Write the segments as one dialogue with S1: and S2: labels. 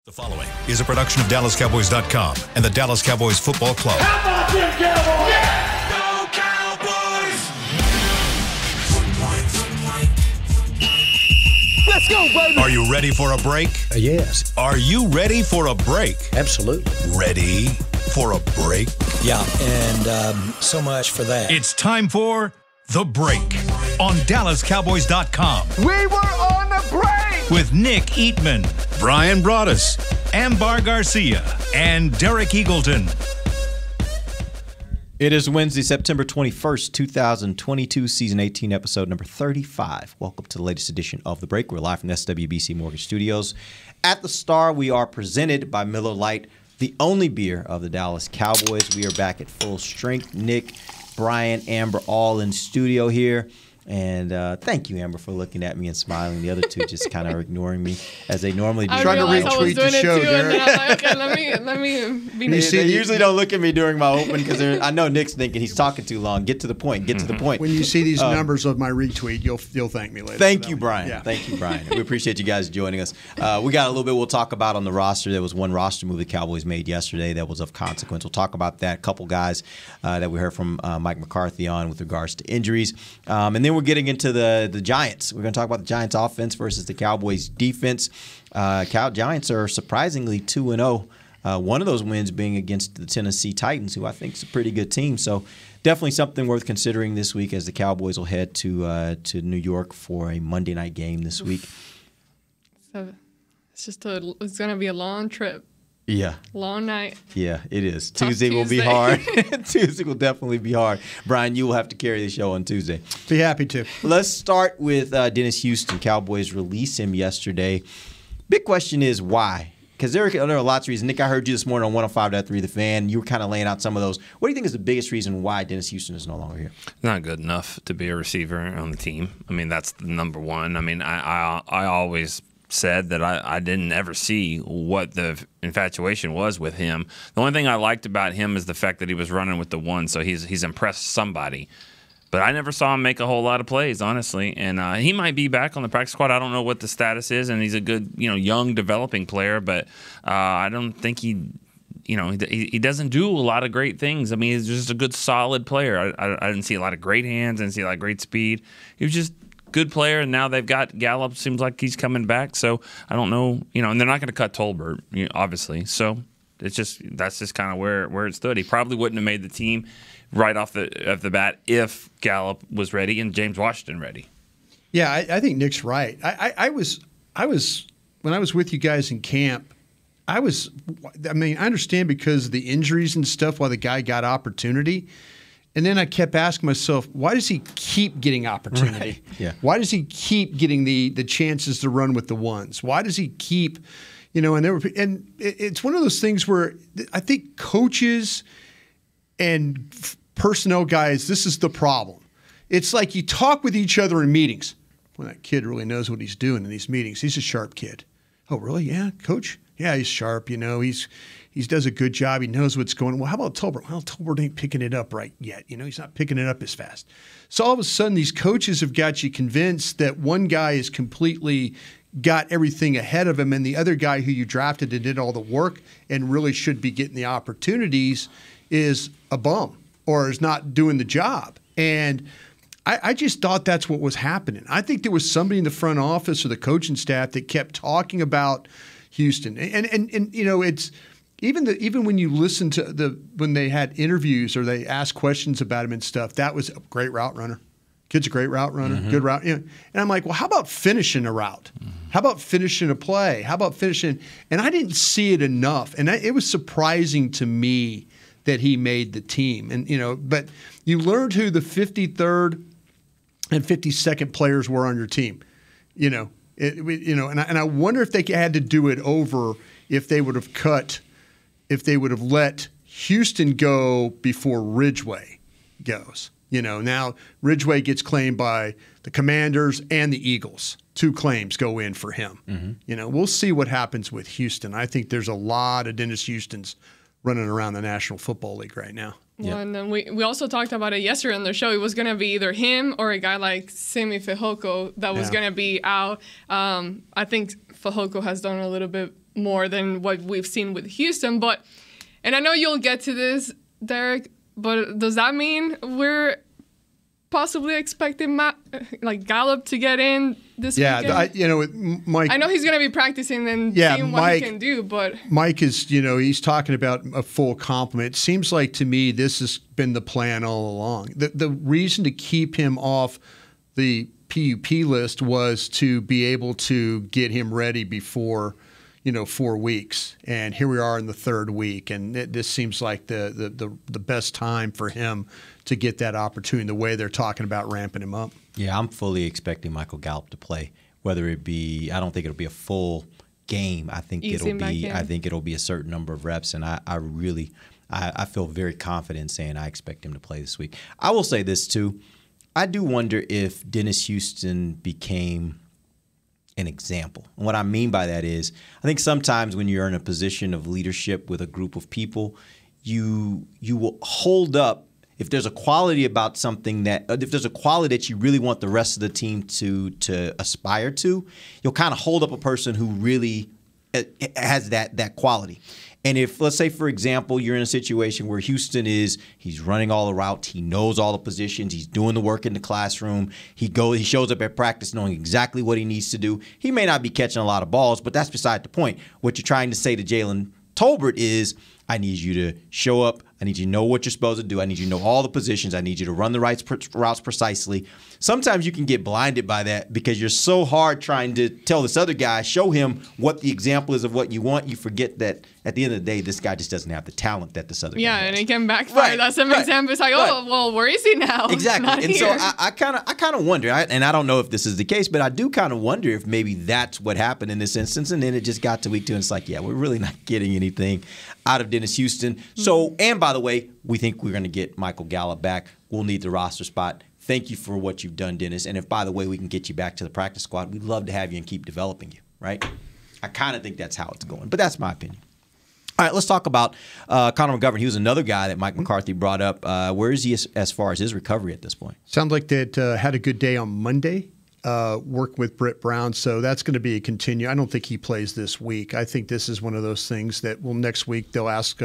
S1: The following is a production of DallasCowboys.com and the Dallas Cowboys Football Club.
S2: How about them Cowboys? Yeah!
S3: Go Cowboys!
S2: Let's go, baby!
S1: Are you ready for a break?
S4: Yes.
S1: Are you ready for a break?
S4: Absolutely.
S1: Ready for a break?
S4: Yeah, and so much for that.
S1: It's time for The Break on DallasCowboys.com.
S2: We were on the break!
S1: With Nick Eatman, Brian Broaddus, Ambar Garcia, and Derek Eagleton.
S5: It is Wednesday, September 21st, 2022, Season 18, Episode number 35. Welcome to the latest edition of The Break. We're live from the SWBC Mortgage Studios. At the Star, we are presented by Miller Lite, the only beer of the Dallas Cowboys. We are back at full strength. Nick, Brian, Amber, all in studio here. And thank you, Amber, for looking at me and smiling. The other two just kind of ignoring me as they normally do.
S6: Trying to retweet the show, Derek.
S5: And then I'm like, okay, let me be nice. They usually don't look at me during my open because I know Nick's thinking he's talking too long. Get to the point. Get to the point.
S6: When you see these numbers of my retweet, you'll thank me later.
S5: Thank you, Brian. Yeah. Thank you, Brian. We appreciate you guys joining us. We got a little bit we'll talk about on the roster. There was one roster move the Cowboys made yesterday that was of consequence. We'll talk about that. A couple guys that we heard from Mike McCarthy on with regards to injuries. And then we're getting into the Giants. We're going to talk about the Giants offense versus the Cowboys defense. Giants are surprisingly 2-0. One of those wins being against the Tennessee Titans, who I think is a pretty good team. So definitely something worth considering this week as the Cowboys will head to New York for a Monday night game this week.
S7: So it's going to be a long trip.
S5: Yeah.
S7: Long night.
S5: Yeah, it is. Tuesday will be hard. Tuesday will definitely be hard. Brian, you will have to carry the show on Tuesday.
S6: Be happy to.
S5: Let's start with Dennis Houston. Cowboys released him yesterday. Big question is why? Because there are lots of reasons. Nick, I heard you this morning on 105.3 The Fan. You were kind of laying out some of those. What do you think is the biggest reason why Dennis Houston is no longer here?
S8: Not good enough to be a receiver on the team. I mean, that's the number one. I mean, I always said that I didn't ever see what the infatuation was with him. The only thing I liked about him is the fact that he was running with the one, so he's impressed somebody. But I never saw him make a whole lot of plays, honestly. And he might be back on the practice squad. I don't know what the status is, and he's a good, young developing player. But I don't think he doesn't do a lot of great things. I mean, he's just a good, solid player. I didn't see a lot of great hands. I didn't see a lot of great speed. He was just good player, and now they've got Gallup. Seems like he's coming back. So I don't know, and they're not going to cut Tolbert, obviously. So that's just kind of where it stood. He probably wouldn't have made the team right off the bat if Gallup was ready and James Washington ready.
S6: Yeah, I think Nick's right. I was when I was with you guys in camp. I understand because of the injuries and stuff why the guy got opportunity. And then I kept asking myself, why does he keep getting opportunity?
S5: Right. Yeah.
S6: Why does he keep getting the chances to run with the ones? Why does he keep, and it's one of those things where I think coaches and personnel guys, this is the problem. It's like you talk with each other in meetings. Well, that kid really knows what he's doing in these meetings. He's a sharp kid. Oh, really? Yeah, coach? Yeah, he's sharp. He does a good job. He knows what's going on. Well, how about Tolbert? Well, Tolbert ain't picking it up right yet. He's not picking it up as fast. So all of a sudden, these coaches have got you convinced that one guy is completely got everything ahead of him, and the other guy who you drafted and did all the work and really should be getting the opportunities is a bum or is not doing the job. And I just thought that's what was happening. I think there was somebody in the front office or the coaching staff that kept talking about Houston. And it's even when you listen to when they had interviews or they asked questions about him and stuff, that was a great route runner. Kid's a great route runner, good route. And I'm like, well, how about finishing a route? How about finishing a play? How about finishing? And I didn't see it enough. And it was surprising to me that he made the team. And but you learned who the 53rd and 52nd players were on your team. And I wonder if they had to do it over if they would have let Houston go before Ridgeway goes. Now Ridgeway gets claimed by the Commanders and the Eagles. 2 claims go in for him. We'll see what happens with Houston. I think there's a lot of Dennis Houstons running around the National Football League right now.
S7: Well, and then we also talked about it yesterday on the show. It was going to be either him or a guy like Simi Fehoko that was going to be out. I think Fehoko has done a little bit more than what we've seen with Houston. And I know you'll get to this, Derek, but does that mean we're possibly expecting Gallup to get in this weekend?
S6: Mike.
S7: I know he's going to be practicing and seeing what he can do, but
S6: Mike is, he's talking about a full complement. It seems like to me this has been the plan all along. The reason to keep him off the PUP list was to be able to get him ready before 4 weeks, and here we are in the 3rd week, and this seems like the best time for him to get that opportunity. The way they're talking about ramping him up.
S5: Yeah, I'm fully expecting Michael Gallup to play. Whether it be, I don't think it'll be a full game. I think it'll be a certain number of reps, and I feel very confident in saying I expect him to play this week. I will say this too. I do wonder if Dennis Houston became an example. And what I mean by that is, I think sometimes when you're in a position of leadership with a group of people, you will hold up, if there's a quality about something if there's a quality that you really want the rest of the team to aspire to, you'll kind of hold up a person who really has that quality. And if, let's say, for example, you're in a situation where he's running all the routes, he knows all the positions, he's doing the work in the classroom, he shows up at practice knowing exactly what he needs to do. He may not be catching a lot of balls, but that's beside the point. What you're trying to say to Jalen Tolbert is, I need you to show up. I need you to know what you're supposed to do. I need you to know all the positions. I need you to run the right routes precisely. Sometimes you can get blinded by that because you're so hard trying to tell this other guy, show him what the example is of what you want. You forget that at the end of the day, this guy just doesn't have the talent that this other guy has.
S7: And it can backfire. That's an example. It's like, where is he now?
S5: Exactly. And so I kind of wonder, and I don't know if this is the case, but I do kind of wonder if maybe that's what happened in this instance. And then it just got to week 2, and it's like, we're really not getting anything out of Dennis Houston. So, and by the way, we think we're going to get Michael Gallup back. We'll need the roster spot. Thank you for what you've done, Dennis. And if, by the way, we can get you back to the practice squad, we'd love to have you and keep developing you, right? I kind of think that's how it's going, but that's my opinion. All right, let's talk about Conor Mcgovern. He was another guy that Mike McCarthy brought up. Where is he as far as his recovery at this point?
S6: Sounds like that had a good day on Monday. Work with Britt Brown, so that's going to be a continue. I don't think he plays this week. I think this is one of those things that next week they'll ask,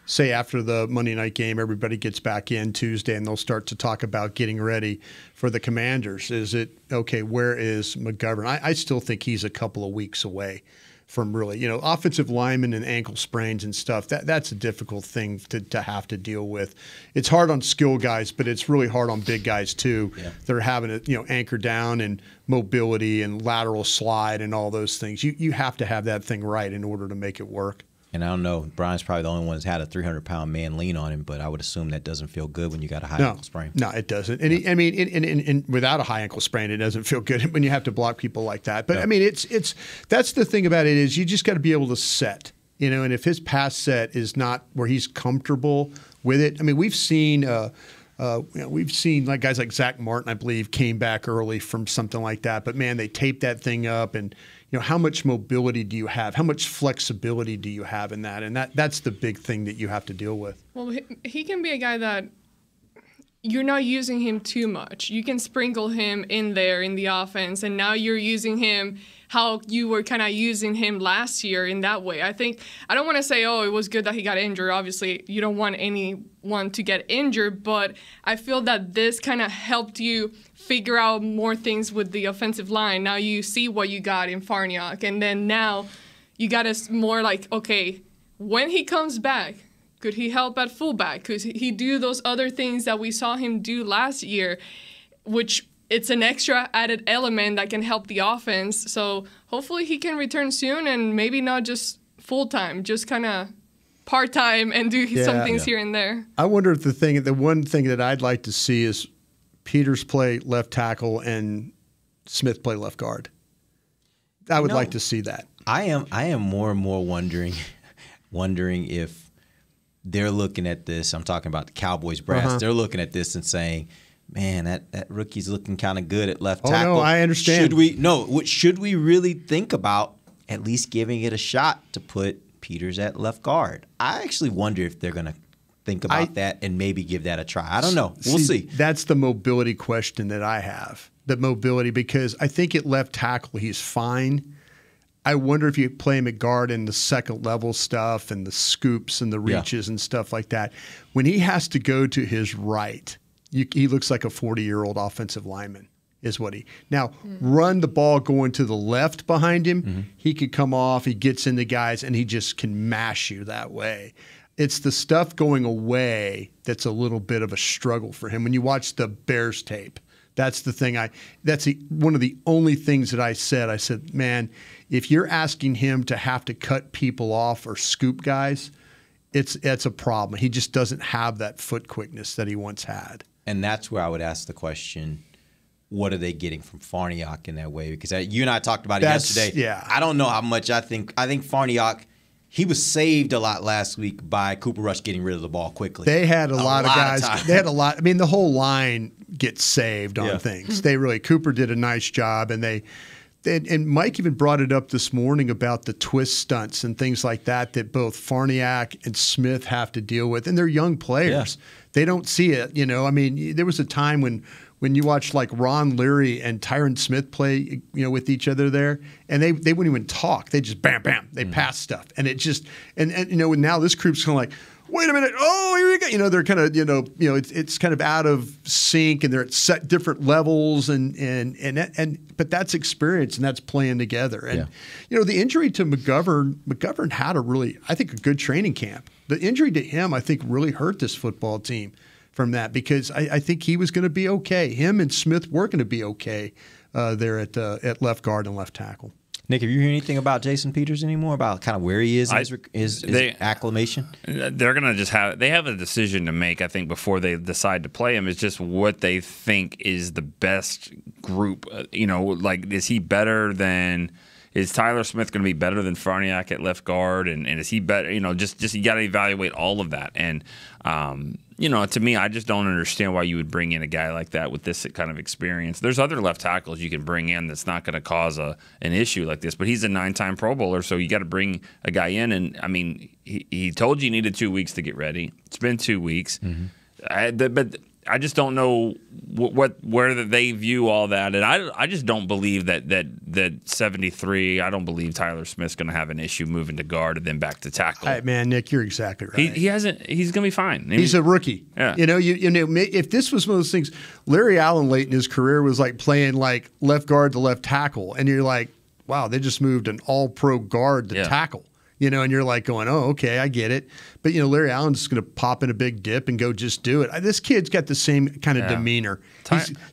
S6: say after the Monday night game, everybody gets back in Tuesday, and they'll start to talk about getting ready for the Commanders. Is it, okay, where is McGovern? I still think he's a couple of weeks away from really, offensive linemen and ankle sprains and stuff. That's a difficult thing to have to deal with. It's hard on skill guys, but it's really hard on big guys too. Yeah. They're having to, anchor down and mobility and lateral slide and all those things. You have to have that thing right in order to make it work.
S5: And I don't know, Brian's probably the only one that's had a 300-pound man lean on him, but I would assume that doesn't feel good when you got a high ankle sprain.
S6: No, it doesn't. And and without a high ankle sprain, it doesn't feel good when you have to block people like that. But it's that's the thing about it is you just got to be able to set, and if his pass set is not where he's comfortable with it. We've seen like guys like Zach Martin, I believe, came back early from something like that. But man, they taped that thing up, and how much mobility do you have? How much flexibility do you have in that? And that's the big thing that you have to deal with.
S7: Well, he can be a guy that you're not using him too much. You can sprinkle him in there in the offense, and now you're using him how you were kind of using him last year in that way. I don't want to say, it was good that he got injured. Obviously, you don't want anyone to get injured, but I feel that this kind of helped you figure out more things with the offensive line. Now you see what you got in Farniok, and then now you got us more like, okay, when he comes back, could he help at fullback? Could he do those other things that we saw him do last year, which it's an extra added element that can help the offense. So hopefully he can return soon, and maybe not just full-time, just kind of part-time and do some things here and there.
S6: I wonder if the one thing that I'd like to see is Peters play left tackle and Smith play left guard. I would like to see that.
S5: I am more and more wondering if they're looking at this. I'm talking about the Cowboys brass. They're looking at this and saying, man, that rookie's looking kind of good at left tackle.
S6: No, I understand.
S5: Should we really think about at least giving it a shot to put Peters at left guard? I actually wonder if they're going to think about that and maybe give that a try. I don't know. We'll see.
S6: That's the mobility question that I have. The mobility, because I think at left tackle he's fine. I wonder if you play him at guard in the second level stuff and the scoops and the reaches and stuff like that. When he has to go to his right, he looks like a 40-year-old offensive lineman. Is what he now run the ball going to the left behind him. He could come off, he gets into guys, and he just can mash you that way. It's the stuff going away that's a little bit of a struggle for him. When you watch the Bears tape, that's the thing. One of the only things that I said, man, if you're asking him to have to cut people off or scoop guys, it's a problem. He just doesn't have that foot quickness that he once had.
S5: And that's where I would ask the question, what are they getting from Farniok in that way? Because you and I talked about it yesterday.
S6: Yeah.
S5: I don't know how much I think Farniok, he was saved a lot last week by Cooper Rush getting rid of the ball quickly.
S6: They had a lot of guys.
S5: time.
S6: They had a lot. I mean, the whole line gets saved on things. Cooper did a nice job, and and Mike even brought it up this morning about the twist stunts and things like that both Farniok and Smith have to deal with. And they're young players. Yeah. They don't see it. I mean, there was a time when you watch like Ron Leary and Tyron Smith play, with each other there, and they wouldn't even talk. They just bam, bam, they pass stuff, and it just and now this group's kind of like, wait a minute, oh here we go. They're kind of it's kind of out of sync, and they're at set different levels, and but that's experience and that's playing together. And the injury to McGovern had I think a good training camp. The injury to him, I think, really hurt this football team from that, because I think he was going to be okay. Him and Smith were going to be okay there at left guard and left tackle.
S5: Nick, have you heard anything about Jason Peters anymore, about kind of where he is, his acclimation?
S8: They're going to just have a decision to make, I think, before they decide to play him. It's just what they think is the best group. Is he better than – is Tyler Smith going to be better than Farniok at left guard? And is he better? Just you got to evaluate all of that. And, to me, I just don't understand why you would bring in a guy like that with this kind of experience. There's other left tackles you can bring in that's not going to cause an issue like this. But he's a 9-time Pro Bowler, so you got to bring a guy in. And, I mean, he told you needed 2 weeks to get ready. It's been 2 weeks. But I just don't know where they view all that, and I just don't believe that 73. I don't believe Tyler Smith's going to have an issue moving to guard and then back to tackle.
S6: Man, Nick, you're exactly right.
S8: He hasn't. He's going to be fine.
S6: He's a rookie.
S8: Yeah.
S6: If this was one of those things, Larry Allen late in his career was like playing like left guard to left tackle, and you're like, wow, they just moved an all-pro guard to tackle. And you're like going, oh, okay, I get it. But, Larry Allen's just going to pop in a big dip and go just do it. This kid's got the same kind of demeanor.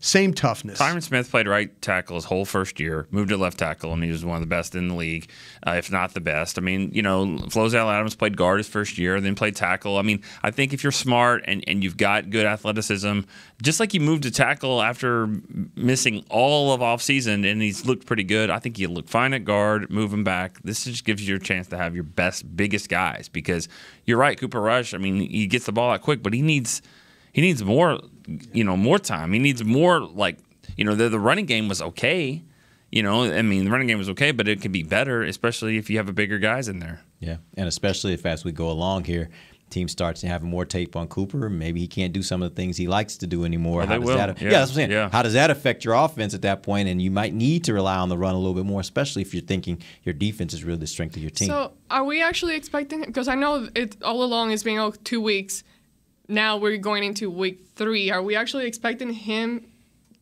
S6: Same toughness.
S8: Tyron Smith played right tackle his whole first year, moved to left tackle, and he was one of the best in the league, if not the best. I mean, Flozell Adams played guard his first year, then played tackle. I mean, I think if you're smart and you've got good athleticism, just like you moved to tackle after missing all of offseason and he's looked pretty good, I think you look fine at guard, move him back. This just gives you a chance to have your best, biggest guys, because you're right, Cooper Rush, I mean, he gets the ball out quick, but he needs more, more time. He needs more, the running game was okay. The running game was okay, but it could be better, especially if you have a bigger guys in there.
S5: Yeah, and especially if as we go along here, team starts to have more tape on Cooper, maybe he can't do some of the things he likes to do anymore.
S8: Well,
S5: that's what I'm saying. Yeah. How does that affect your offense at that point? And you might need to rely on the run a little bit more, especially if you're thinking your defense is really the strength of your team.
S7: So are we actually expecting him? Because I know it all along it's been 2 weeks. Now we're going into week 3. Are we actually expecting him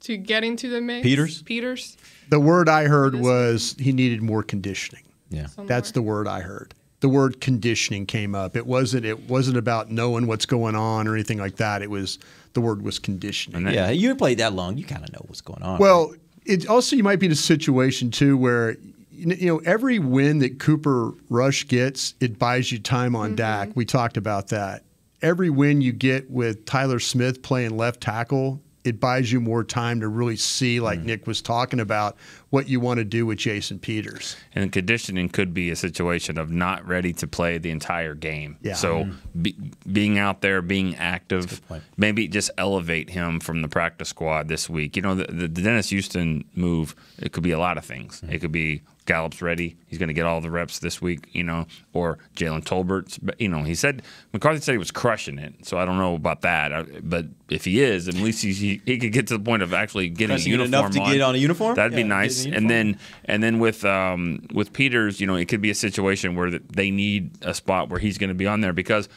S7: to get into the mix? Peters?
S6: The word I heard was he needed more conditioning.
S5: Yeah.
S6: That's the word I heard. The word conditioning came up. It wasn't about knowing what's going on or anything like that. The word was conditioning.
S5: Yeah, you played that long, you kind of know what's going on.
S6: Well,
S5: right?
S6: It also, you might be in a situation too where every win that Cooper Rush gets, it buys you time on Dak. We talked about that. Every win you get with Tyler Smith playing left tackle, it buys you more time to really see, like Nick was talking about, what you want to do with Jason Peters.
S8: And conditioning could be a situation of not ready to play the entire game.
S6: Yeah.
S8: So being out there, being active, maybe just elevate him from the practice squad this week. The Dennis Houston move, it could be a lot of things. It could be Gallup's ready. He's going to get all the reps this week, or Jalen Tolbert's. McCarthy said he was crushing it, so I don't know about that. But if he is, at least he could get to the point of actually getting a uniform
S5: enough to get on a uniform.
S8: That'd be nice. and then with Peters, it could be a situation where they need a spot where he's going to be on there, because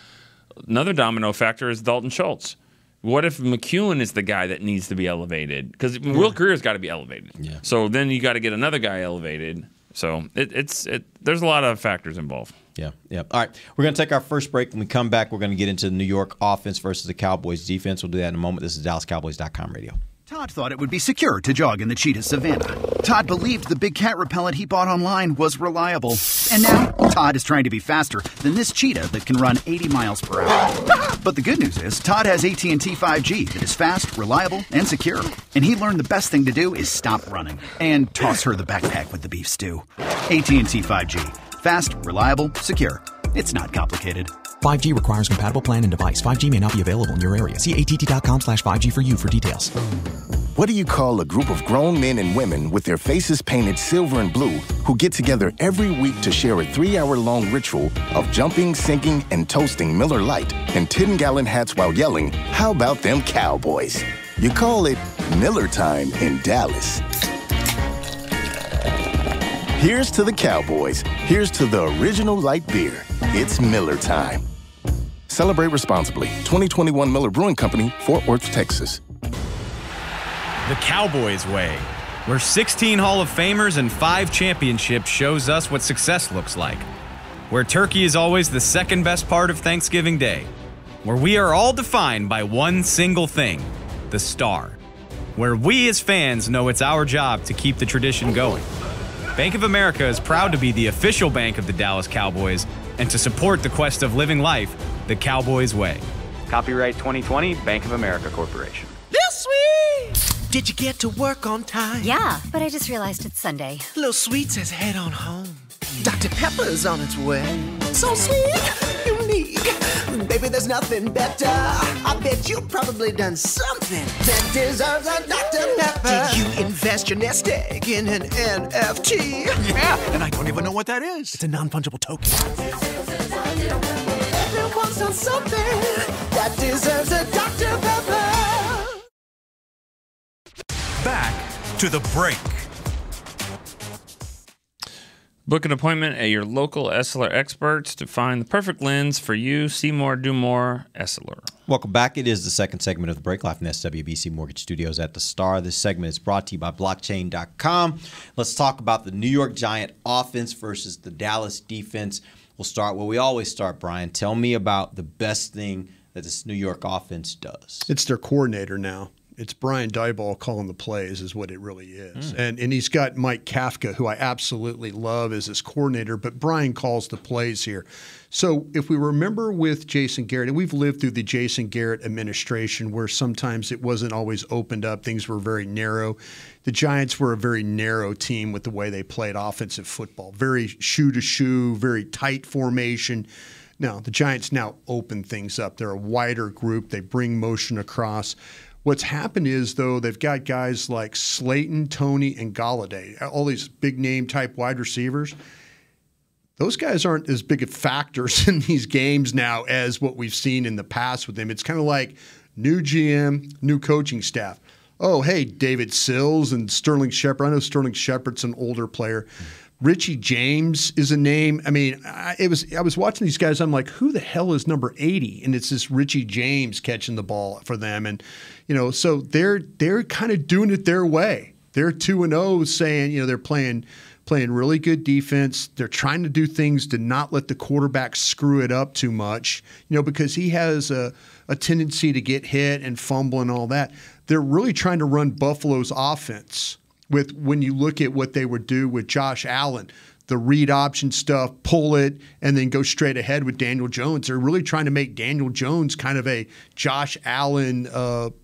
S8: another domino factor is Dalton Schultz. What if McEwen is the guy that needs to be elevated? Because Will Greer's got to be elevated. Yeah. So then you got to get another guy elevated. So there's a lot of factors involved.
S5: Yeah. All right, we're going to take our first break. When we come back, we're going to get into the New York offense versus the Cowboys defense. We'll do that in a moment. This is DallasCowboys.com radio.
S9: Todd thought it would be secure to jog in the cheetah savanna. Todd believed the big cat repellent he bought online was reliable. And now, Todd is trying to be faster than this cheetah that can run 80 miles per hour. But the good news is, Todd has AT&T 5G that is fast, reliable, and secure. And he learned the best thing to do is stop running and toss her the backpack with the beef stew. AT&T 5G. Fast, reliable, secure. It's not complicated.
S10: 5G requires compatible plan and device. 5G may not be available in your area. See att.com/5G for you for details.
S11: What do you call a group of grown men and women with their faces painted silver and blue who get together every week to share a 3-hour-long ritual of jumping, singing, and toasting Miller Lite in 10-gallon hats while yelling, "How about them Cowboys?" You call it Miller Time in Dallas. Here's to the Cowboys. Here's to the original light beer. It's Miller Time. Celebrate responsibly. 2021 Miller Brewing Company, Fort Worth, Texas.
S12: The Cowboys way, where 16 Hall of Famers and 5 championships shows us what success looks like. Where turkey is always the second best part of Thanksgiving Day. Where we are all defined by one single thing, the star. Where we as fans know it's our job to keep the tradition going. Bank of America is proud to be the official bank of the Dallas Cowboys and to support the quest of living life the Cowboys way.
S13: Copyright 2020, Bank of America Corporation.
S14: Little Sweet! Did you get to work on time?
S15: Yeah, but I just realized it's Sunday.
S14: Little Sweet says head on home. Dr. Pepper's on its way. So sweet, unique. Baby, there's nothing better. I bet you've probably done something that deserves a Dr. Pepper. Did you invest your nest egg in an NFT?
S16: Yeah, and I don't even know what that is.
S14: It's a non-fungible token. Everyone's done something that deserves a Dr. Pepper.
S1: Back to the break.
S8: Book an appointment at your local Essilor experts to find the perfect lens for you. See more, do more, Essilor.
S5: Welcome back. It is the second segment of the break, live from SWBC Mortgage Studios at the Star. This segment is brought to you by blockchain.com. Let's talk about the New York Giant offense versus the Dallas defense. We'll start where we always start, Brian. Tell me about the best thing that this New York offense does.
S6: It's their coordinator now. It's Brian Daboll calling the plays is what it really is. And he's got Mike Kafka, who I absolutely love as his coordinator, but Brian calls the plays here. So if we remember with Jason Garrett, and we've lived through the Jason Garrett administration where sometimes it wasn't always opened up. Things were very narrow. The Giants were a very narrow team with the way they played offensive football. Very shoe-to-shoe, very tight formation. Now, the Giants now open things up. They're a wider group. They bring motion across. What's happened is, though, they've got guys like Slayton, Toney, and Golladay, all these big-name type wide receivers. Those guys aren't as big of factors in these games now as what we've seen in the past with them. It's kind of like new GM, new coaching staff. Oh, hey, David Sills and Sterling Shepard. I know Sterling Shepard's an older player. Richie James is a name. I mean, I was watching these guys. I'm like, who the hell is number 80? And it's this Richie James catching the ball for them. And, so they're kind of doing it their way. They're 2-0 saying, they're playing really good defense. They're trying to do things to not let the quarterback screw it up too much, because he has a tendency to get hit and fumble and all that. They're really trying to run Buffalo's offense. When you look at what they would do with Josh Allen, the read option stuff, pull it, and then go straight ahead with Daniel Jones. They're really trying to make Daniel Jones kind of a Josh Allen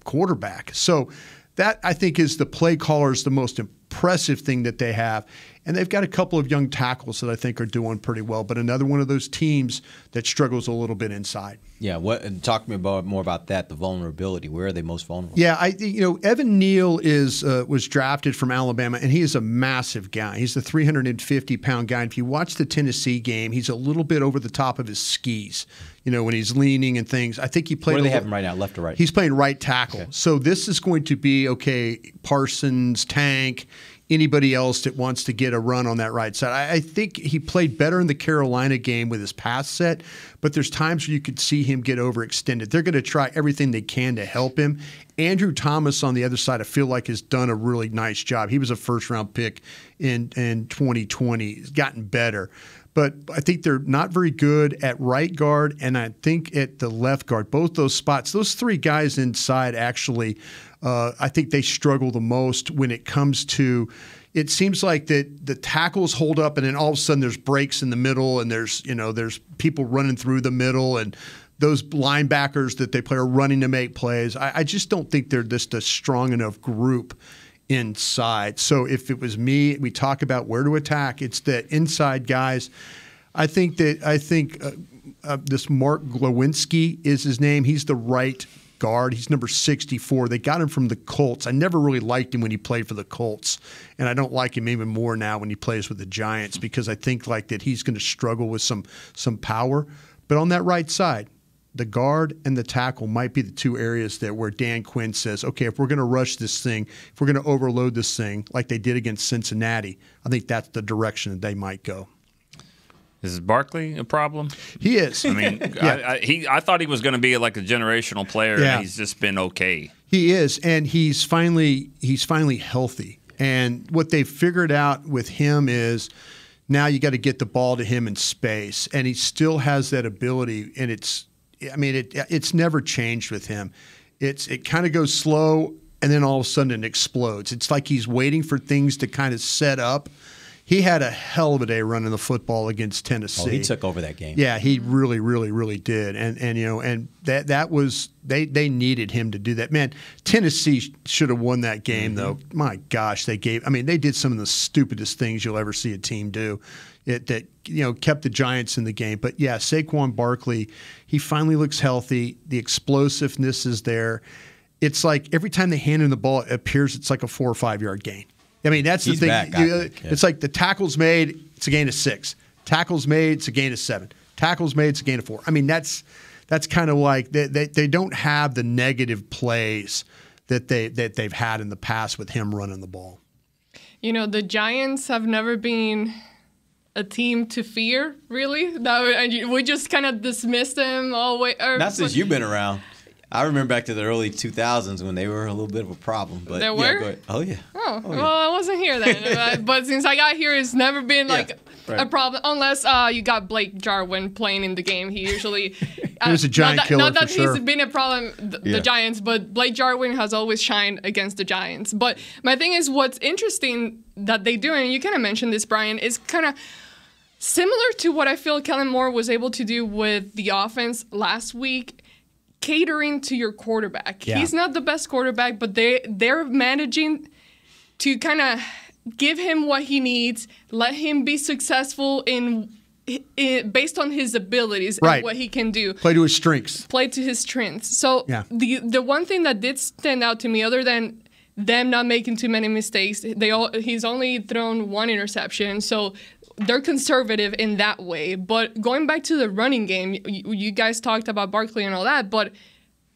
S6: quarterback. So that, I think, is the play callers, the most impressive thing that they have. And they've got a couple of young tackles that I think are doing pretty well, but another one of those teams that struggles a little bit inside.
S5: Yeah, and talk to me more about that, the vulnerability. Where are they most vulnerable?
S6: Yeah, Evan Neal was drafted from Alabama, and he is a massive guy. He's the 350-pound guy. And if you watch the Tennessee game, he's a little bit over the top of his skis, when he's leaning and things. I think he played.
S5: Where do they have him right now, left or right?
S6: He's playing right tackle. Okay. So this is going to be, Parsons, Tank, anybody else that wants to get a run on that right side. I think he played better in the Carolina game with his pass set, but there's times where you could see him get overextended. They're going to try everything they can to help him. Andrew Thomas on the other side, I feel like, has done a really nice job. He was a first-round pick in 2020. He's gotten better. But I think they're not very good at right guard, and I think at the left guard. Both those spots, those three guys inside actually, I think they struggle the most when it comes to – it seems like that the tackles hold up, and then all of a sudden there's breaks in the middle, and there's people running through the middle, and those linebackers that they play are running to make plays. I just don't think they're just a strong enough group inside. So if it was me, we talk about where to attack. It's the inside guys. I think this Mark Glowinski is his name. He's the right guard. He's number 64. They got him from the Colts. I never really liked him when he played for the Colts, and I don't like him even more now when he plays with the Giants because I think like that he's going to struggle with some power. But on that right side, the guard and the tackle might be the two areas that where Dan Quinn says, okay, if we're going to rush this thing, if we're going to overload this thing like they did against Cincinnati, I think that's the direction that they might go.
S8: Is Barkley a problem?
S6: He is.
S8: I mean, yeah. I thought he was going to be like a generational player, and he's just been okay.
S6: He is, and he's finally healthy. And what they've figured out with him is now you got to get the ball to him in space, and he still has that ability. And it's never changed with him. It kind of goes slow, and then all of a sudden it explodes. It's like he's waiting for things to kind of set up. He had a hell of a day running the football against Tennessee.
S5: Oh, he took over that game.
S6: Yeah, he really, really, really did. And that was they needed him to do that. Man, Tennessee should have won that game though. My gosh, they did some of the stupidest things you'll ever see a team do. That kept the Giants in the game. But yeah, Saquon Barkley, he finally looks healthy. The explosiveness is there. It's like every time they hand him the ball, it appears it's like a 4 or 5 yard gain. I mean, that's the thing. It's like the tackle's made, it's a gain of 6. Tackle's made, it's a gain of 7. Tackle's made, it's a gain of 4. I mean, that's kind of like they don't have the negative plays that they've had in the past with him running the ball.
S7: The Giants have never been a team to fear, really. We just kind of dismissed them all the way.
S5: Not since you've been around. I remember back to the early 2000s when they were a little bit of a problem. But
S7: they were?
S5: Yeah, go ahead. Oh, yeah.
S7: Oh, well, I wasn't here then. But since I got here, it's never been a problem. Unless you got Blake Jarwin playing in the game. He usually...
S6: he was a giant killer,
S7: Not that
S6: for sure.
S7: he's been a problem, the Giants, but Blake Jarwin has always shined against the Giants. But my thing is, what's interesting that they do, and you kind of mentioned this, Brian, is kind of similar to what I feel Kellen Moore was able to do with the offense last week, catering to your quarterback. Yeah. He's not the best quarterback, but they're managing to kind of give him what he needs, let him be successful in based on his abilities and what he can do.
S6: Play to his strengths.
S7: Play to his strengths. So the one thing that did stand out to me, other than them not making too many mistakes, he's only thrown 1 interception. So they're conservative in that way. But going back to the running game, you guys talked about Barkley and all that, but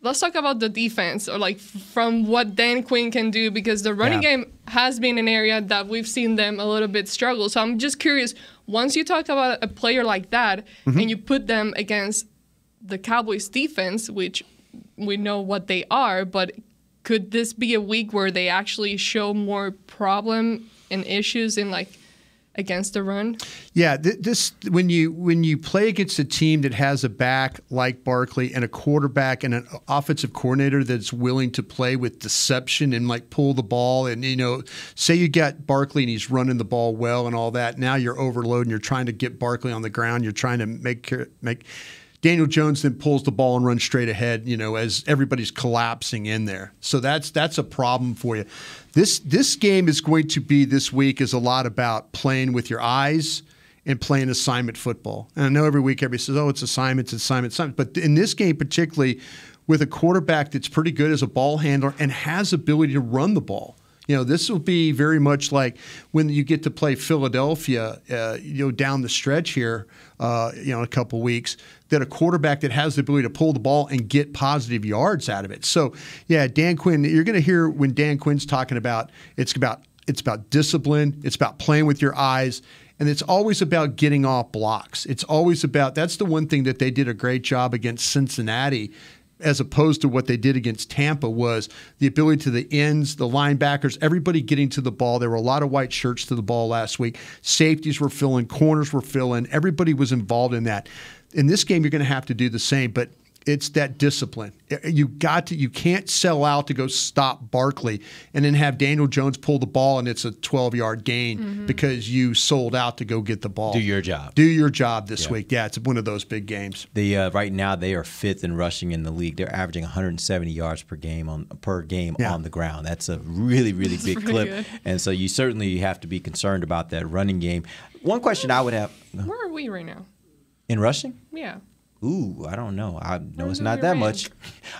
S7: let's talk about the defense, or like from what Dan Quinn can do, because the running game has been an area that we've seen them a little bit struggle. So I'm just curious, once you talk about a player like that and you put them against the Cowboys defense, which we know what they are, but could this be a week where they actually show more problem and issues in against the run?
S6: Yeah, this when you play against a team that has a back like Barkley and a quarterback and an offensive coordinator that's willing to play with deception and pull the ball, and say you got Barkley and he's running the ball well and all that. Now you're overloading. You're trying to get Barkley on the ground. You're trying to make Daniel Jones then pulls the ball and runs straight ahead, as everybody's collapsing in there. So that's a problem for you. This game is going to be this week is a lot about playing with your eyes and playing assignment football. And I know every week everybody says, it's assignment. But in this game particularly, with a quarterback that's pretty good as a ball handler and has ability to run the ball. This will be very much like when you get to play Philadelphia, down the stretch here, in a couple weeks, that a quarterback that has the ability to pull the ball and get positive yards out of it. So, Dan Quinn, you're going to hear when Dan Quinn's talking about, it's about It's about discipline. It's about playing with your eyes. And it's always about getting off blocks. It's always about, that's the one thing that they did a great job against Cincinnati, as opposed to what they did against Tampa, was the ability to the ends, the linebackers, everybody getting to the ball. There were a lot of white shirts to the ball last week. Safeties were filling, corners were filling. Everybody was involved in that. In this game, you're going to have to do the same, but it's that discipline. You can't sell out to go stop Barkley and then have Daniel Jones pull the ball and it's a 12-yard gain because you sold out to go get the ball.
S5: Do your job.
S6: Do your job this week. Yeah, it's one of those big games.
S5: Right now they are 5th in rushing in the league. They're averaging 170 yards per game on the ground. That's a really, really big clip.
S7: Good.
S5: And so you certainly have to be concerned about that running game. One question I would have.
S7: Where are we right now?
S5: In rushing?
S7: Yeah.
S5: Ooh, I don't know. I know it's
S7: Where's
S5: not
S7: we
S5: that
S7: rank?
S5: much.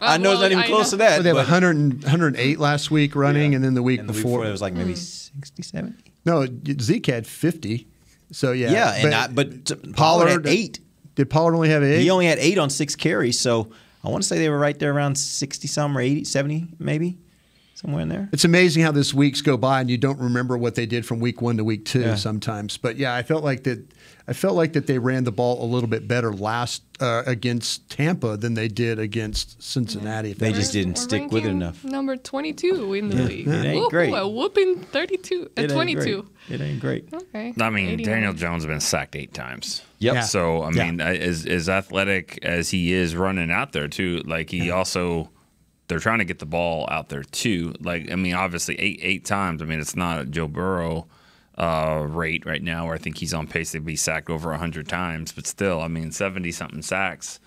S5: I know it's not even close to that.
S6: Well, they have 108 last week running, and then the week before
S5: it was like maybe 60, 70.
S6: No, Zeke had 50. So yeah.
S5: Yeah, but Pollard had 8.
S6: Did Pollard only have 8?
S5: He only had 8 on 6 carries. So I want to say they were right there around 60-some or 80, 70 maybe. Somewhere in there.
S6: It's amazing how this weeks go by and you don't remember what they did from week 1 to week 2 sometimes. But yeah, I felt like that they ran the ball a little bit better last against Tampa than they did against Cincinnati.
S5: They just didn't stick with it enough.
S7: Number 22 in the league.
S5: It ain't great.
S7: A whooping 32 at 22.
S5: It ain't great.
S7: Okay.
S8: I mean,
S7: 89.
S8: Daniel Jones has been sacked 8 times.
S5: Yep.
S6: Yeah.
S8: So, I mean, as athletic as he is running out there, too, like he also – they're trying to get the ball out there, too. Like, I mean, obviously, eight times. I mean, it's not a Joe Burrow rate right now where I think he's on pace to be sacked over 100 times. But still, I mean, 70-something sacks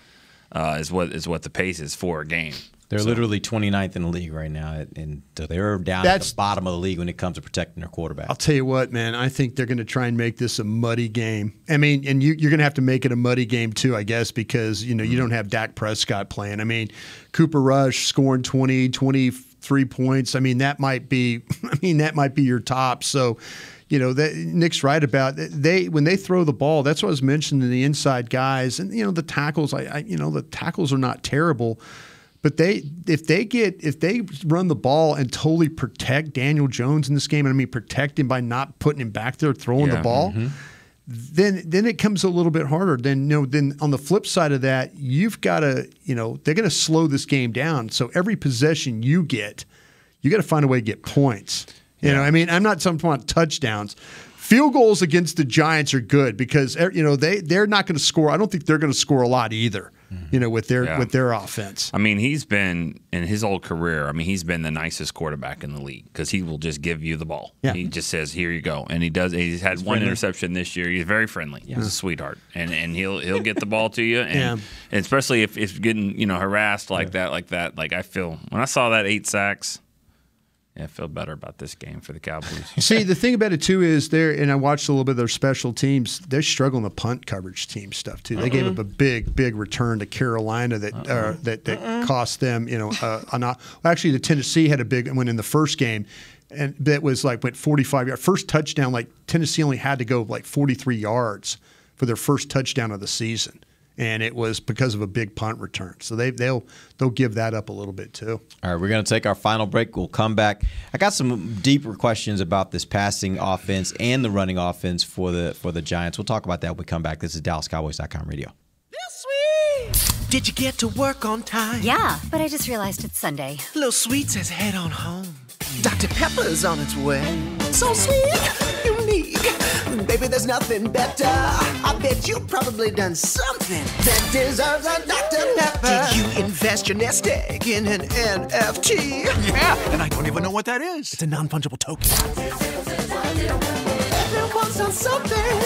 S8: is what the pace is for a game.
S5: They're literally 29th in the league right now, and they're down at the bottom of the league when it comes to protecting their quarterback.
S6: I'll tell you what, man. I think they're going to try and make this a muddy game. I mean, and you're going to have to make it a muddy game too, I guess, because you don't have Dak Prescott playing. I mean, Cooper Rush scoring 23 points. I mean, that might be your top. So, Nick's right about when they throw the ball. That's what I was mentioning, the inside guys and the tackles. The tackles are not terrible. But if they run the ball and totally protect Daniel Jones in this game, and I mean protect him by not putting him back there throwing the ball, then it comes a little bit harder. Then on the flip side of that, you've got to they're going to slow this game down. So every possession you get, you got to find a way to get points. I mean, I'm not talking about touchdowns. Field goals against the Giants are good because they're not going to score. I don't think they're going to score a lot either. With their offense.
S8: I mean, he's been in his whole career. I mean, he's been the nicest quarterback in the league because he will just give you the ball.
S6: Yeah.
S8: He just says, "Here you go," and he does. He's had one interception this year. He's very friendly. He's a sweetheart, and he'll get the ball to you, and especially if getting harassed like that. Like I feel when I saw that 8 sacks. I feel better about this game for the Cowboys.
S6: See, the thing about it, too, is and I watched a little bit of their special teams, they're struggling the punt coverage team stuff, too. They gave up a big, big return to Carolina that cost them, actually, the Tennessee had a big one in the first game, and that was went 45 yards. First touchdown, Tennessee only had to go 43 yards for their first touchdown of the season. And it was because of a big punt return. So they'll give that up a little bit too.
S5: All right, we're going to take our final break. We'll come back. I got some deeper questions about this passing offense and the running offense for the Giants. We'll talk about that when we come back. This is DallasCowboys.com radio.
S14: Did you get to work on time?
S15: Yeah, but I just realized it's Sunday.
S14: Little Sweet says head on home. Dr. Pepper's on its way. So sweet, unique. Baby, there's nothing better. I bet you've probably done something that deserves a Dr. Pepper. Did you invest your nest egg in an NFT?
S16: Yeah, and I don't even know what that is.
S14: It's a non-fungible token. Everyone's done something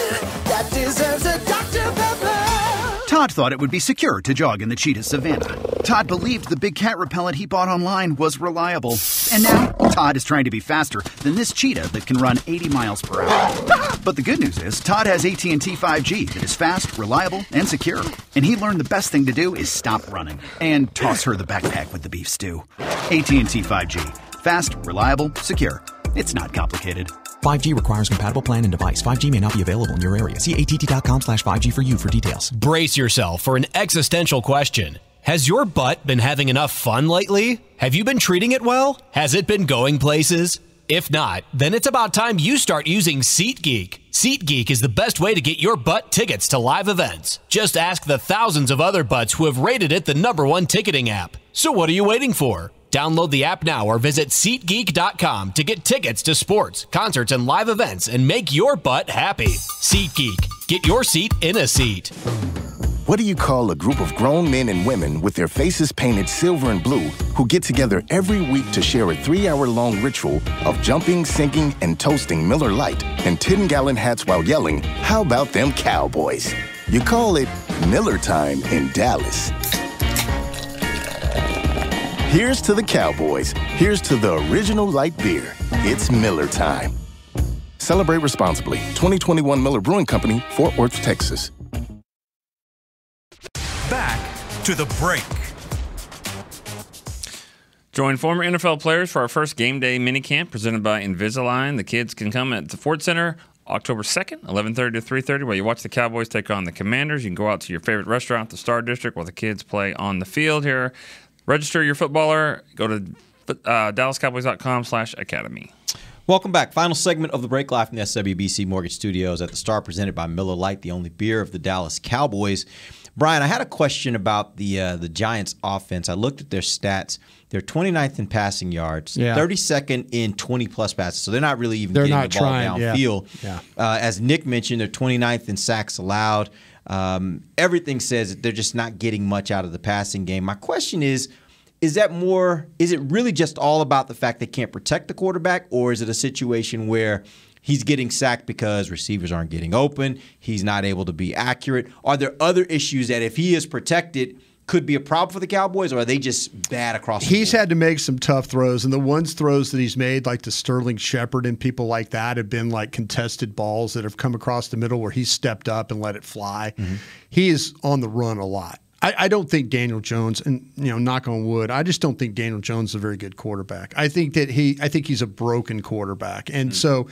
S14: that deserves a Dr. Pepper.
S9: Todd thought it would be secure to jog in the cheetah savanna. Todd believed the big cat repellent he bought online was reliable. And now, Todd is trying to be faster than this cheetah that can run 80 miles per hour. But the good news is, Todd has AT&T 5G that is fast, reliable, and secure. And he learned the best thing to do is stop running and toss her the backpack with the beef stew. AT&T 5G. Fast, reliable, secure. It's not complicated.
S10: 5G requires compatible plan and device. 5G may not be available in your area. See att.com/5G for you for details.
S17: Brace yourself for an existential question. Has your butt been having enough fun lately? Have you been treating it well? Has it been going places? If not, then it's about time you start using SeatGeek. SeatGeek is the best way to get your butt tickets to live events. Just ask the thousands of other butts who have rated it the #1 ticketing app. So what are you waiting for? Download the app now or visit SeatGeek.com to get tickets to sports, concerts, and live events and make your butt happy. SeatGeek. Get your seat in a seat.
S11: What do you call a group of grown men and women with their faces painted silver and blue who get together every week to share a 3-hour-long ritual of jumping, sinking, and toasting Miller Lite and 10-gallon hats while yelling, "How about them Cowboys?" You call it Miller Time in Dallas. Here's to the Cowboys. Here's to the original light beer. It's Miller Time. Celebrate responsibly. 2021 Miller Brewing Company, Fort Worth, Texas.
S1: Back to the break.
S8: Join former NFL players for our first game day minicamp presented by Invisalign. The kids can come at the Ford Center October 2nd, 11:30 to 3:30, while you watch the Cowboys take on the Commanders. You can go out to your favorite restaurant, the Star District, while the kids play on the field here. Register your footballer. Go to DallasCowboys.com/academy.
S5: Welcome back. Final segment of the break, live from the SWBC Mortgage Studios at the Star, presented by Miller Lite, the only beer of the Dallas Cowboys. Brian, I had a question about the Giants' offense. I looked at their stats. They're 29th in passing yards, 32nd in 20-plus passes. So they're not really even getting the ball downfield.
S6: Yeah.
S5: As Nick mentioned, they're 29th in sacks allowed. Everything says that they're just not getting much out of the passing game. My question is it really just all about the fact they can't protect the quarterback, or is it a situation where he's getting sacked because receivers aren't getting open, he's not able to be accurate? Are there other issues that if he is protected could be a problem for the Cowboys, or are they just bad across the board?
S6: He's had to make some tough throws, and the throws that he's made, like to Sterling Shepard and people like that, have been like contested balls that have come across the middle where he's stepped up and let it fly. Mm-hmm. He is on the run a lot. I don't think Daniel Jones, and knock on wood, I just don't think Daniel Jones is a very good quarterback. I think he's a broken quarterback, and so,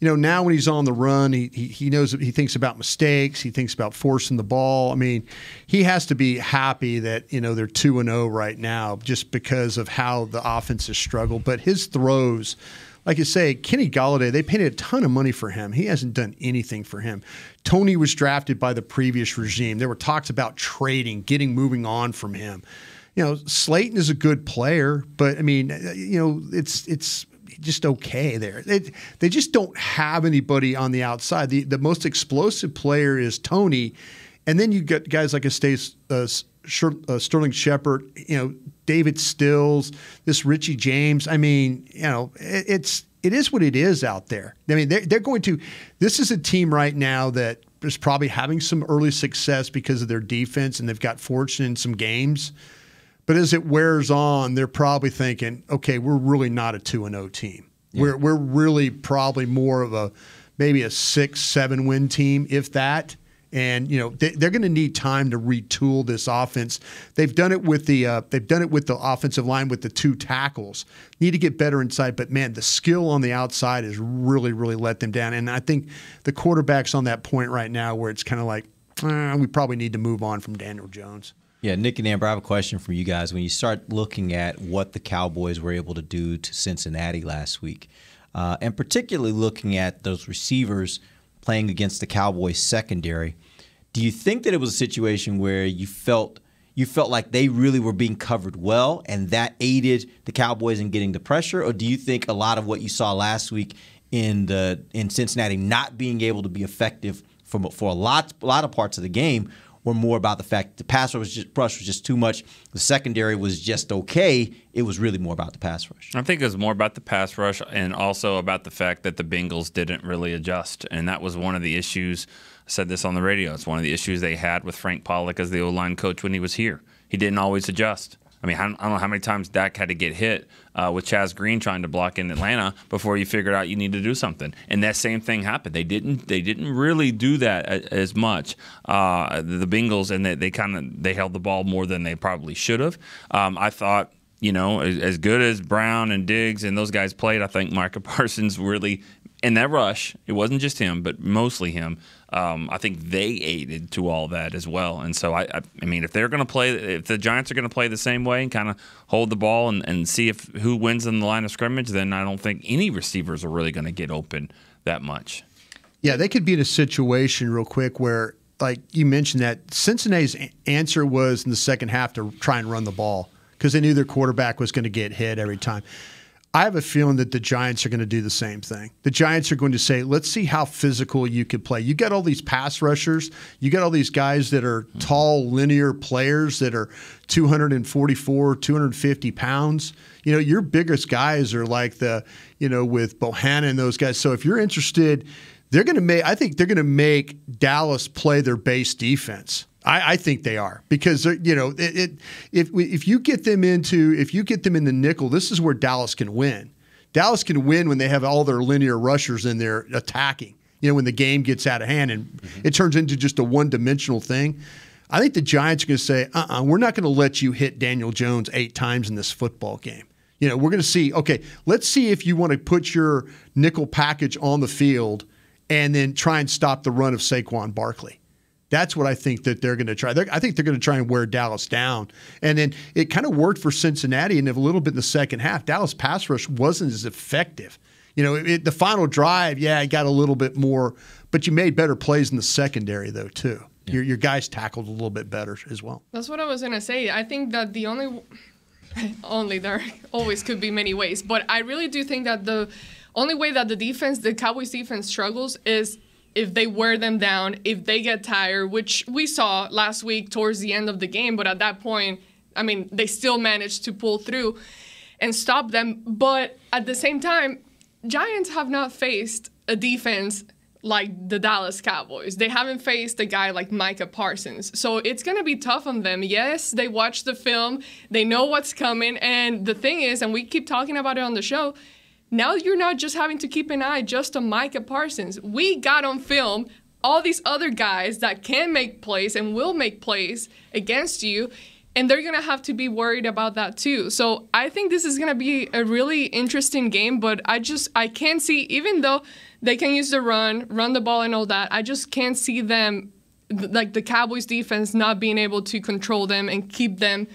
S6: now when he's on the run, he knows he thinks about mistakes, he thinks about forcing the ball. I mean, he has to be happy that they're 2-0 right now just because of how the offense has struggled. But his throws, like you say, Kenny Golladay, they paid a ton of money for him. He hasn't done anything for him. Tony was drafted by the previous regime. There were talks about trading, moving on from him. Slayton is a good player, but I mean, it's just okay there. They just don't have anybody on the outside. The most explosive player is Tony, and then you get guys like Sterling Shepard, David Stills, this Richie James. I mean, it is what it is out there. I mean, they're going to – this is a team right now that is probably having some early success because of their defense, and they've got fortune in some games. But as it wears on, they're probably thinking, okay, we're really not a 2-0 team. Yeah. We're really probably more of maybe a 6-7 win team, if that. And they're going to need time to retool this offense. They've done it with the offensive line with the 2 tackles. Need to get better inside, but man, the skill on the outside has really, really let them down. And I think the quarterback's on that point right now where it's kind of like we probably need to move on from Daniel Jones.
S5: Yeah, Nick and Amber, I have a question for you guys. When you start looking at what the Cowboys were able to do to Cincinnati last week, and particularly looking at those receivers playing against the Cowboys secondary, do you think that it was a situation where you felt like they really were being covered well and that aided the Cowboys in getting the pressure, or do you think a lot of what you saw last week in Cincinnati not being able to be effective for a lot of parts of the game were more about the fact that the pass rush was just too much, the secondary was just okay? It was really more about the pass rush.
S8: I think it was more about the pass rush and also about the fact that the Bengals didn't really adjust, and that was one of the issues. I said this on the radio. It's one of the issues they had with Frank Pollock as the O-line coach when he was here. He didn't always adjust. I mean, I don't know how many times Dak had to get hit with Chaz Green trying to block in Atlanta before you figured out you need to do something. And that same thing happened. They didn't really do that as much. The Bengals, and they held the ball more than they probably should have. I thought, as good as Brown and Diggs and those guys played, I think Micah Parsons really in that rush, it wasn't just him, but mostly him. I think they aided to all that as well. And so, I mean, if the Giants are going to play the same way and kind of hold the ball and see who wins in the line of scrimmage, then I don't think any receivers are really going to get open that much.
S6: Yeah, they could be in a situation real quick where, like you mentioned, that Cincinnati's answer was in the second half to try and run the ball because they knew their quarterback was going to get hit every time. I have a feeling that the Giants are going to do the same thing. The Giants are going to say, let's see how physical you can play. You got all these pass rushers. You got all these guys that are tall, linear players that are 244, 250 pounds. You know, your biggest guys are like with Bohanna and those guys. So if you're interested, I think they're going to make Dallas play their base defense. I think they are because if you get them in the nickel, this is where Dallas can win. Dallas can win when they have all their linear rushers in there attacking. You know, when the game gets out of hand and it turns into just a one-dimensional thing. I think the Giants are going to say, we're not going to let you hit Daniel Jones 8 times in this football game. You know, we're going to see, okay, let's see if you want to put your nickel package on the field and then try and stop the run of Saquon Barkley. That's what I think that they're going to try. I think they're going to try and wear Dallas down. And then it kind of worked for Cincinnati and a little bit in the second half. Dallas pass rush wasn't as effective. You know, the final drive, it got a little bit more, but you made better plays in the secondary, though, too. Yeah. Your guys tackled a little bit better as well.
S7: That's what I was going to say. I think that the only there always could be many ways, but I really do think that the only way that the Cowboys defense struggles is if they wear them down, if they get tired, which we saw last week towards the end of the game. But at that point, I mean, they still managed to pull through and stop them. But at the same time, Giants have not faced a defense like the Dallas Cowboys. They haven't faced a guy like Micah Parsons. So it's going to be tough on them. Yes, they watch the film. They know what's coming. And the thing is, and we keep talking about it on the show, now you're not just having to keep an eye just on Micah Parsons. We got on film all these other guys that can make plays and will make plays against you, and they're going to have to be worried about that too. So I think this is going to be a really interesting game, but I can't see, even though they can use the run the ball and all that, I just can't see them, like the Cowboys defense, not being able to control them and keep them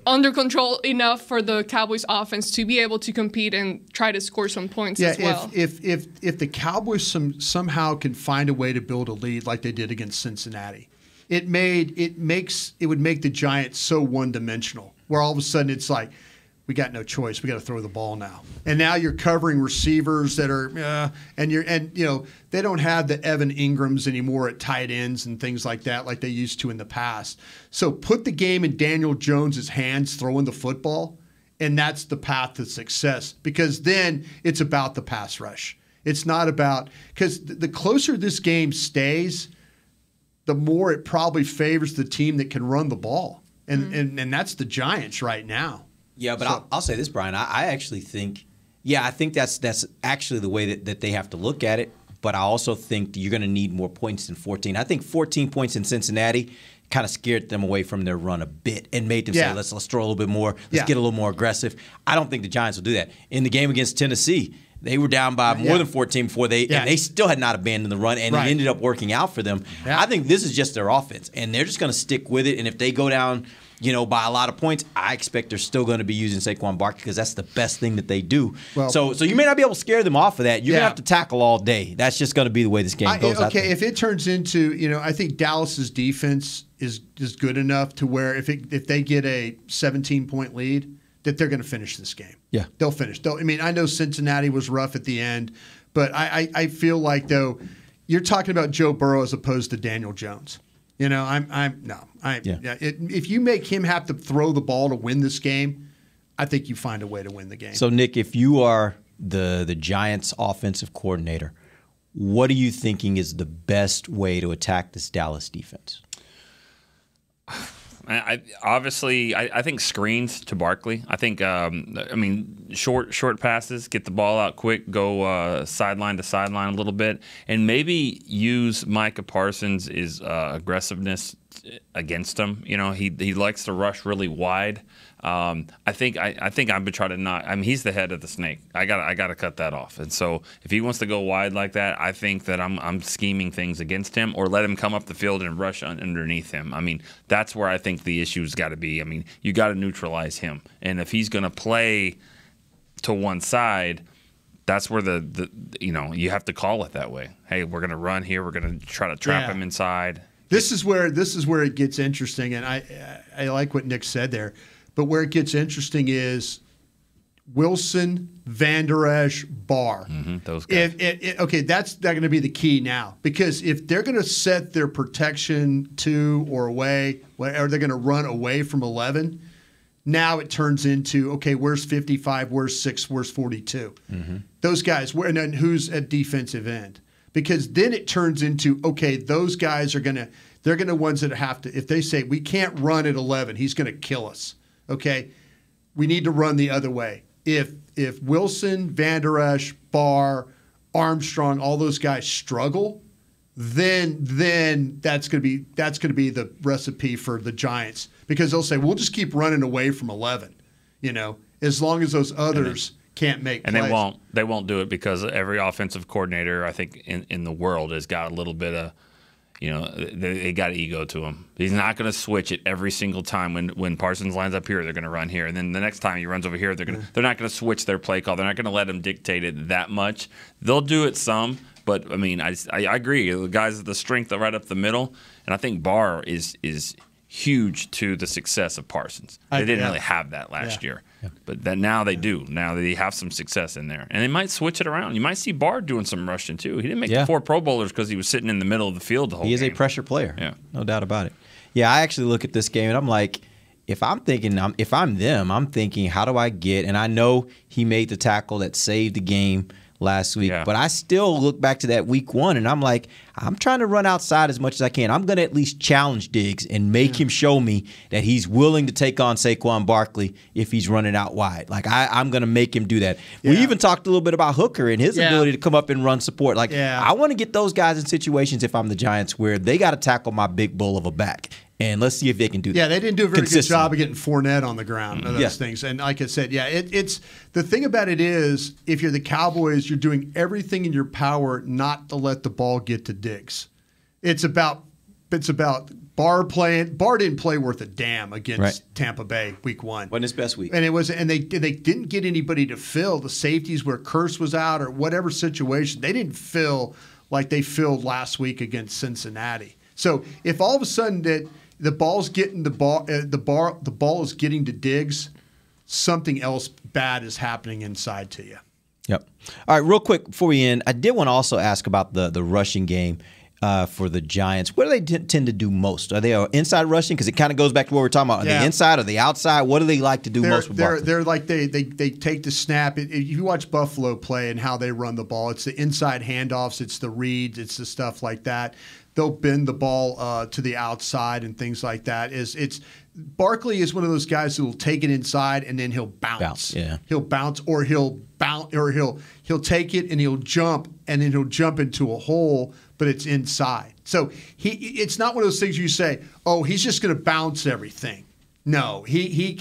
S7: under control enough for the Cowboys offense to be able to compete and try to score some points as well.
S6: If the Cowboys somehow can find a way to build a lead like they did against Cincinnati, it would make the Giants so one-dimensional where all of a sudden it's like, we got no choice. We got to throw the ball now. And now you're covering receivers that are, they don't have the Evan Ingrams anymore at tight ends and things like that like they used to in the past. So put the game in Daniel Jones's hands throwing the football, and that's the path to success because then it's about the pass rush. It's not about – because the closer this game stays, the more it probably favors the team that can run the ball. And that's the Giants right now.
S5: Yeah, but I'll say this, Brian. I actually think, I think that's actually the way that they have to look at it. But I also think you're going to need more points than 14. I think 14 points in Cincinnati kind of scared them away from their run a bit and made them say, let's throw a little bit more. Let's get a little more aggressive. I don't think the Giants will do that. In the game against Tennessee, they were down by more than 14 before and they still had not abandoned the run, and it ended up working out for them. Yeah. I think this is just their offense, and they're just going to stick with it. And if they go down – by a lot of points, I expect they're still going to be using Saquon Barkley because that's the best thing that they do. Well, so you may not be able to scare them off of that. You're going to have to tackle all day. That's just going to be the way this game goes.
S6: Okay, if it turns into, I think Dallas's defense is good enough to where if they get a 17-point lead, that they're going to finish this game. Yeah, they'll finish. I know Cincinnati was rough at the end, but I feel like though you're talking about Joe Burrow as opposed to Daniel Jones. If you make him have to throw the ball to win this game, I think you find a way to win the game.
S5: So, Nick, if you are the Giants' offensive coordinator, what are you thinking is the best way to attack this Dallas defense?
S8: I think screens to Barkley. I think, short passes, get the ball out quick, go sideline to sideline a little bit, and maybe use Micah Parsons' aggressiveness against him. He likes to rush really wide. I think I've been trying to not. I mean, he's the head of the snake. I got to cut that off. And so if he wants to go wide like that, I think that I'm scheming things against him, or let him come up the field and rush underneath him. I mean, that's where I think the issue's got to be. I mean, you got to neutralize him, and if he's going to play to one side, that's where you have to call it that way. Hey, we're going to run here. We're going to try to trap him inside.
S6: This is where it gets interesting, and I like what Nick said there. But where it gets interesting is Wilson, Van Der Esch, Barr.
S8: Those guys.
S6: Okay, that's going to be the key now, because if they're going to set their protection to or away, or they're going to run away from 11, now it turns into, okay, where's 55, where's 6, where's 42? Those guys, and then who's at defensive end? Because then it turns into, okay, those guys they're going to ones that have to, if they say we can't run at 11, he's going to kill us. Okay, we need to run the other way. If Wilson, Van Der Esch, Barr, Armstrong, all those guys struggle, then that's going to be the recipe for the Giants, because they'll say we'll just keep running away from 11, as long as those others can't make plays.
S8: And they won't do it, because every offensive coordinator, I think, in the world has got a little bit of, they got ego to him. He's not going to switch it every single time. When Parsons lines up here, they're going to run here, and then the next time he runs over here, they're not going to switch their play call. They're not going to let him dictate it that much. They'll do it some, but I mean, I agree. The guys at the strength right up the middle, and I think Barr is huge to the success of Parsons. They didn't really have that last year. But now they do. Now they have some success in there. And they might switch it around. You might see Barr doing some rushing too. He didn't make the 4 Pro Bowlers because he was sitting in the middle of the field the whole game.
S5: He is a pressure player.
S8: Yeah.
S5: No doubt about it. Yeah, I actually look at this game and I'm like, if I'm them, I'm thinking, how do I get – and I know he made the tackle that saved the game last week. But I still look back to that week 1, and I'm like, I'm trying to run outside as much as I can. I'm going to at least challenge Diggs and make him show me that he's willing to take on Saquon Barkley if he's running out wide. Like, I'm going to make him do that. We even talked a little bit about Hooker and his ability to come up and run support. Like, I want to get those guys in situations, if I'm the Giants, where they got to tackle my big bull of a back. And let's see if they can do that.
S6: Yeah, they didn't do a very good job of getting Fournette on the ground and those things. And like I said, it's the thing about it is, if you're the Cowboys, you're doing everything in your power not to let the ball get to Diggs. It's about Barr playing. Barr didn't play worth a damn against Tampa Bay week 1.
S5: Wasn't his best week.
S6: And they didn't get anybody to fill the safeties where Curse was out or whatever situation. They didn't fill like they filled last week against Cincinnati. So if all of a sudden that the ball is getting the ball is getting to Diggs, something else bad is happening inside to you.
S5: Yep. All right, real quick before we end, I did want to also ask about the rushing game for the Giants. What do they tend to do most? Are they inside rushing? Because it kind of goes back to what we're talking about. Are they inside? Are they outside? What do they like to do most with Barkley?
S6: They're like they take the snap. If you watch Buffalo play and how they run the ball, it's the inside handoffs, it's the reads, it's the stuff like that. They'll bend the ball to the outside and things like that. Barkley is one of those guys who will take it inside and then he'll bounce. He'll bounce, or he'll take it and he'll jump, and then he'll jump into a hole, but it's inside. So it's not one of those things you say, oh, he's just going to bounce everything. No, he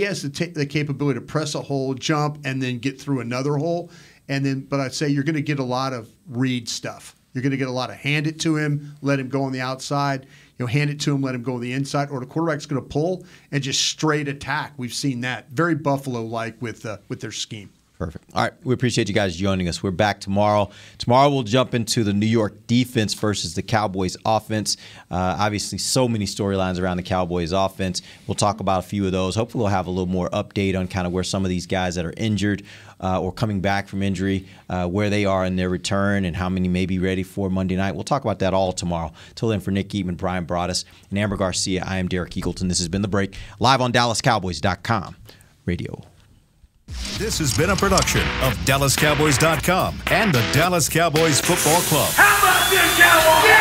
S6: has the capability to press a hole, jump, and then get through another hole. But I'd say you're going to get a lot of read stuff. You're going to get a lot of hand it to him, let him go on the outside. Hand it to him, let him go on the inside, or the quarterback's going to pull and just straight attack. We've seen that. Very Buffalo-like with their scheme.
S5: Perfect. All right. We appreciate you guys joining us. We're back tomorrow. Tomorrow we'll jump into the New York defense versus the Cowboys offense. Obviously, so many storylines around the Cowboys offense. We'll talk about a few of those. Hopefully we'll have a little more update on kind of where some of these guys that are injured or coming back from injury, where they are in their return and how many may be ready for Monday night. We'll talk about that all tomorrow. Till then, for Nick Eatman, Brian Broaddus, and Amber Garcia, I am Derek Eagleton. This has been The Break, live on DallasCowboys.com radio.
S1: This has been a production of DallasCowboys.com and the Dallas Cowboys Football Club.
S2: How about this, Cowboys?